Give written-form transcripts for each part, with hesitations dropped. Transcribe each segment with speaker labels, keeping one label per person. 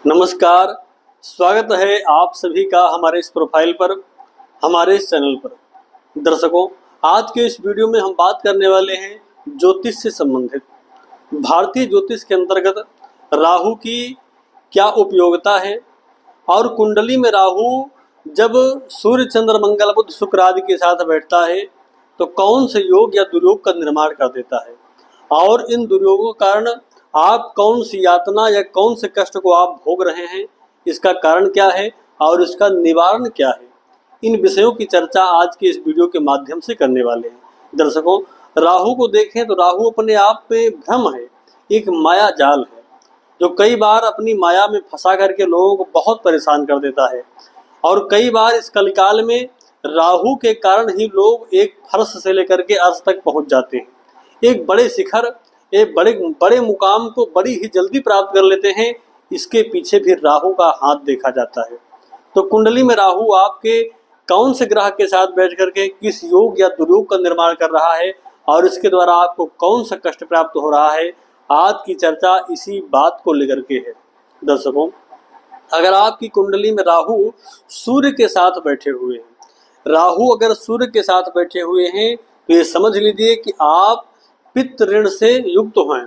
Speaker 1: नमस्कार, स्वागत है आप सभी का हमारे इस प्रोफाइल पर, हमारे इस चैनल पर। दर्शकों, आज के इस वीडियो में हम बात करने वाले हैं ज्योतिष से संबंधित। भारतीय ज्योतिष के अंतर्गत राहु की क्या उपयोगिता है और कुंडली में राहु जब सूर्य, चंद्र, मंगल, बुध, शुक्र आदि के साथ बैठता है तो कौन से योग या दुर्योग का निर्माण कर देता है और इन दुर्योगों के कारण आप कौन सी यातना या कौन से कष्ट को आप भोग रहे हैं, इसका कारण क्या है और इसका निवारण क्या है, इन विषयों की चर्चा आज के इस वीडियो के माध्यम से करने वाले हैं। दर्शकों, राहु को देखें तो राहु अपने आप में भ्रम है, एक माया जाल है जो कई बार अपनी माया में फंसा करके लोगों को बहुत परेशान कर देता है। और कई बार इस कलिकाल में राहु के कारण ही लोग एक फर्श से लेकर के अर्श तक पहुंच जाते हैं, एक बड़े शिखर, एक बड़े मुकाम को बड़ी ही जल्दी प्राप्त कर लेते हैं। इसके पीछे भी राहु का हाथ देखा जाता है। तो कुंडली में राहु आपके कौन से ग्रह के साथ बैठ करके किस योग या दुर्योग का निर्माण कर रहा है और इसके द्वारा आपको कौन सा कष्ट प्राप्त हो रहा है, आज की चर्चा इसी बात को लेकर के है। दर्शकों, अगर आपकी कुंडली में राहु सूर्य के साथ बैठे हुए हैं, राहु अगर सूर्य के साथ बैठे हुए हैं तो ये समझ लीजिए कि आप पित्त ऋण से युक्त हैं,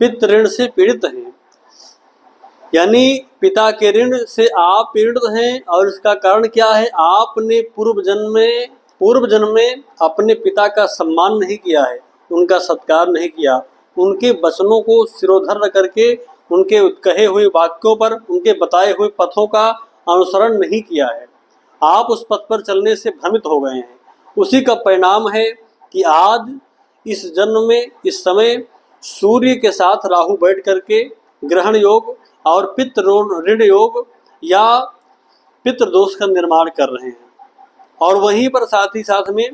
Speaker 1: पित्त ऋण से पीड़ित हैं, यानी पिता के ऋण से आप पीड़ित हैं। और इसका कारण क्या है? आपने पूर्व जन्म में अपने पिता का सम्मान नहीं किया है, उनका सत्कार नहीं किया, उनके वचनों को सिरोधर करके उनके कहे हुए वाक्यों पर, उनके बताए हुए पथों का अनुसरण नहीं किया है। आप उस पथ पर चलने से भ्रमित हो गए हैं। उसी का परिणाम है कि आज इस जन्म में इस समय सूर्य के साथ राहु बैठ करके ग्रहण योग और पितृ ऋण योग या पितृ दोष का निर्माण कर रहे हैं। और वहीं पर साथ ही साथ में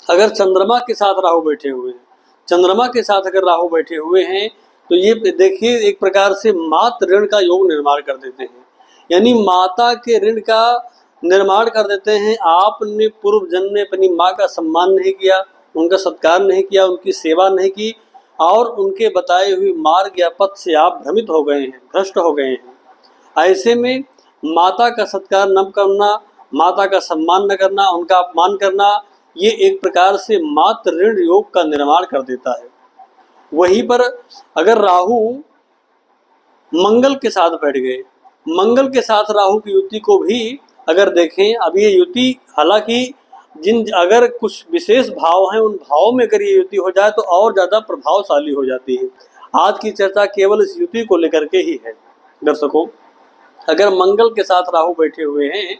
Speaker 1: अगर चंद्रमा के साथ राहु बैठे हुए हैं, चंद्रमा के साथ अगर राहु बैठे हुए हैं तो ये देखिए एक प्रकार से मातृ ऋण का योग निर्माण कर देते हैं, यानी माता के ऋण का निर्माण कर देते हैं। आपने पूर्व जन्म में अपनी माँ का सम्मान नहीं किया, उनका सत्कार नहीं किया, उनकी सेवा नहीं की और उनके बताए हुए मार्ग या पथ से आप भ्रमित हो गए हैं, भ्रष्ट हो गए हैं। ऐसे में माता का सत्कार न करना, माता का सम्मान न करना, उनका अपमान करना, ये एक प्रकार से मातृ ऋण योग का निर्माण कर देता है। वहीं पर अगर राहु मंगल के साथ बैठ गए, मंगल के साथ राहु की युति को भी अगर देखें, अब ये युति हालांकि अगर कुछ विशेष भाव हैं, उन भावों में अगर ये युति हो जाए तो और ज़्यादा प्रभावशाली हो जाती है। आज की चर्चा केवल इस युति को लेकर के ही है। दर्शकों, अगर मंगल के साथ राहु बैठे हुए हैं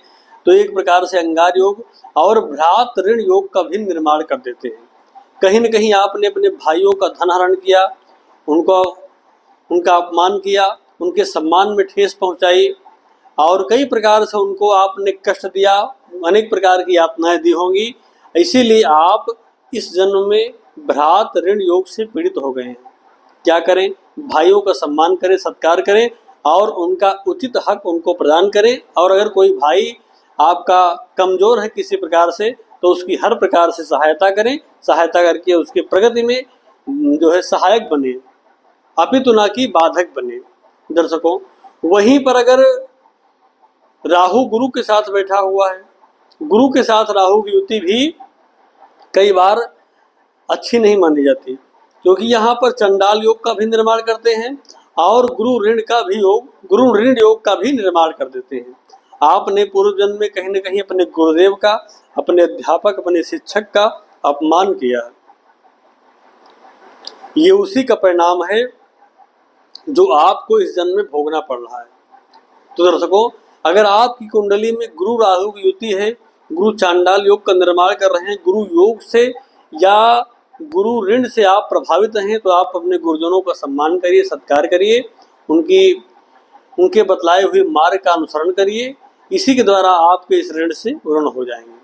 Speaker 1: तो एक प्रकार से अंगार योग और भ्रात ऋण योग का भी निर्माण कर देते हैं। कहीं न कहीं आपने अपने भाइयों का धन हरण किया, उनका अपमान किया, उनके सम्मान में ठेस पहुँचाई और कई प्रकार से उनको आपने कष्ट दिया, अनेक प्रकार की यातनाएं दी होंगी। इसीलिए आप इस जन्म में भ्रात ऋण योग से पीड़ित हो गए हैं। क्या करें? भाइयों का सम्मान करें, सत्कार करें और उनका उचित हक उनको प्रदान करें। और अगर कोई भाई आपका कमजोर है किसी प्रकार से तो उसकी हर प्रकार से सहायता करें, सहायता करके उसकी प्रगति में जो है सहायक बने, अपितु ना कि बाधक बने। दर्शकों, वहीं पर अगर राहु गुरु के साथ बैठा हुआ है, गुरु के साथ राहु की युति भी कई बार अच्छी नहीं मानी जाती, क्योंकि यहाँ पर चंडाल योग का भी निर्माण करते हैं और गुरु ऋण योग का भी निर्माण कर देते हैं। आपने पूर्व जन्म में कहीं न कहीं अपने गुरुदेव का, अपने अध्यापक, अपने शिक्षक का अपमान किया। ये उसी का परिणाम है जो आपको इस जन्म में भोगना पड़ रहा है। तो दर्शकों, अगर आपकी कुंडली में गुरु राहु की युति है, गुरु चांडाल योग का निर्माण कर रहे हैं, गुरु योग से या गुरु ऋण से आप प्रभावित हैं तो आप अपने गुरुजनों का सम्मान करिए, सत्कार करिए, उनके बतलाए हुए मार्ग का अनुसरण करिए। इसी के द्वारा आपके इस ऋण से ऋण हो जाएंगे।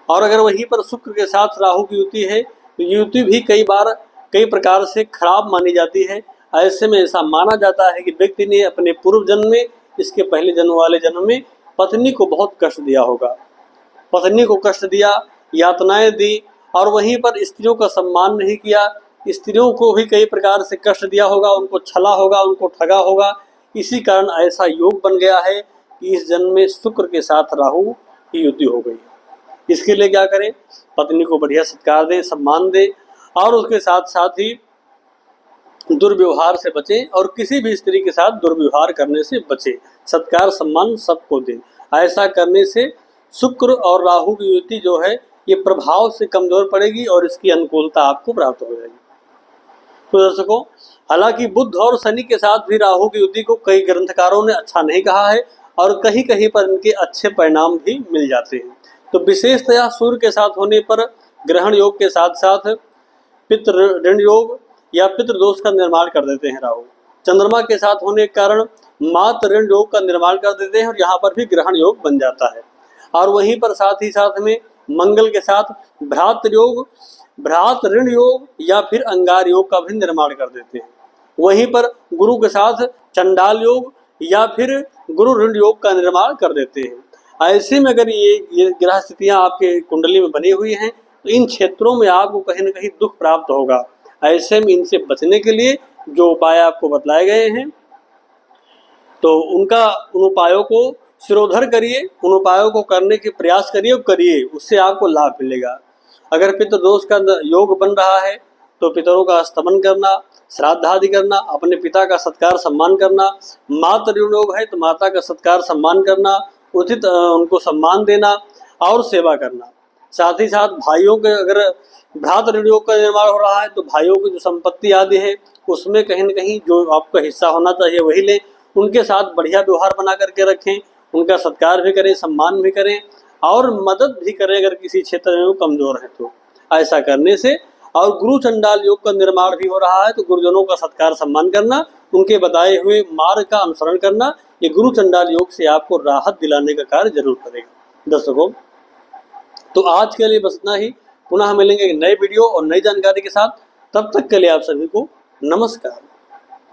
Speaker 1: और अगर वहीं पर शुक्र के साथ राहु की युति है तो युति भी कई बार कई प्रकार से खराब मानी जाती है। ऐसे में ऐसा माना जाता है कि व्यक्ति ने अपने पूर्व जन्म में, इसके पहले जन्म वाले जन्म में पत्नी को बहुत कष्ट दिया होगा, पत्नी को कष्ट दिया, यातनाएं दी और वहीं पर स्त्रियों का सम्मान नहीं किया, स्त्रियों को भी कई प्रकार से कष्ट दिया होगा, उनको छला होगा, उनको ठगा होगा। इसी कारण ऐसा योग बन गया है कि इस जन्म में शुक्र के साथ राहु की युति हो गई। इसके लिए क्या करें, पत्नी को बढ़िया सत्कार दें, सम्मान दें और उसके साथ साथ ही दुर्व्यवहार से बचें और किसी भी स्त्री के साथ दुर्व्यवहार करने से बचें। सत्कार सम्मान सबको दें। ऐसा करने से शुक्र और राहु की युति जो है ये प्रभाव से कमजोर पड़ेगी और इसकी अनुकूलता आपको प्राप्त हो जाएगी। तो दर्शकों, हालांकि बुध और शनि के साथ भी राहु की युति को कई ग्रंथकारों ने अच्छा नहीं कहा है और कहीं कहीं पर इनके अच्छे परिणाम भी मिल जाते हैं। तो विशेषतया सूर्य के साथ होने पर ग्रहण योग के साथ साथ पितृ ऋण योग या पितृदोष का निर्माण कर देते हैं राहु। चंद्रमा के साथ होने के कारण मात ऋण योग का निर्माण कर देते हैं और यहाँ पर भी ग्रहण योग बन जाता है। और वहीं पर साथ ही साथ में मंगल के साथ भ्रात योग, भ्रात ऋण योग या फिर अंगार योग का भी निर्माण कर देते हैं। वहीं पर गुरु के साथ चंडाल योग या फिर गुरु ऋण योग का निर्माण कर देते हैं। ऐसे में अगर ये ग्रह स्थितियां आपके कुंडली में बनी हुई हैं तो इन क्षेत्रों में आपको कहीं न कहीं दुख प्राप्त होगा। ऐसे में इनसे बचने के लिए जो उपाय आपको बतलाए गए हैं तो उन उपायों को सिरोधर करिए, उन उपायों को करने के प्रयास करिए, उससे आपको लाभ मिलेगा। अगर पितृदोष का योग बन रहा है तो पितरों का स्तमन करना, श्राद्ध आदि करना, अपने पिता का सत्कार सम्मान करना, मातृ ऋण योग है तो माता का सत्कार सम्मान करना, उचित उनको सम्मान देना और सेवा करना। साथ ही साथ भाइयों के अगर भ्रात ऋण योग का निर्माण हो रहा है तो भाइयों की जो संपत्ति आदि है उसमें कहीं न कहीं जो आपका हिस्सा होना चाहिए वही लें। उनके साथ बढ़िया व्यवहार बना करके रखें, उनका सत्कार भी करें, सम्मान भी करें और मदद भी करें अगर किसी क्षेत्र में वो कमजोर है तो। ऐसा करने से और गुरु चंडाल योग का निर्माण भी हो रहा है तो गुरुजनों का सत्कार सम्मान करना, उनके बताए हुए मार्ग का अनुसरण करना, ये गुरु चंडाल योग से आपको राहत दिलाने का कार्य जरूर करेगा। दर्शकों, तो आज के लिए बस इतना ही। पुनः मिलेंगे एक नए वीडियो और नई जानकारी के साथ। तब तक के लिए आप सभी को नमस्कार।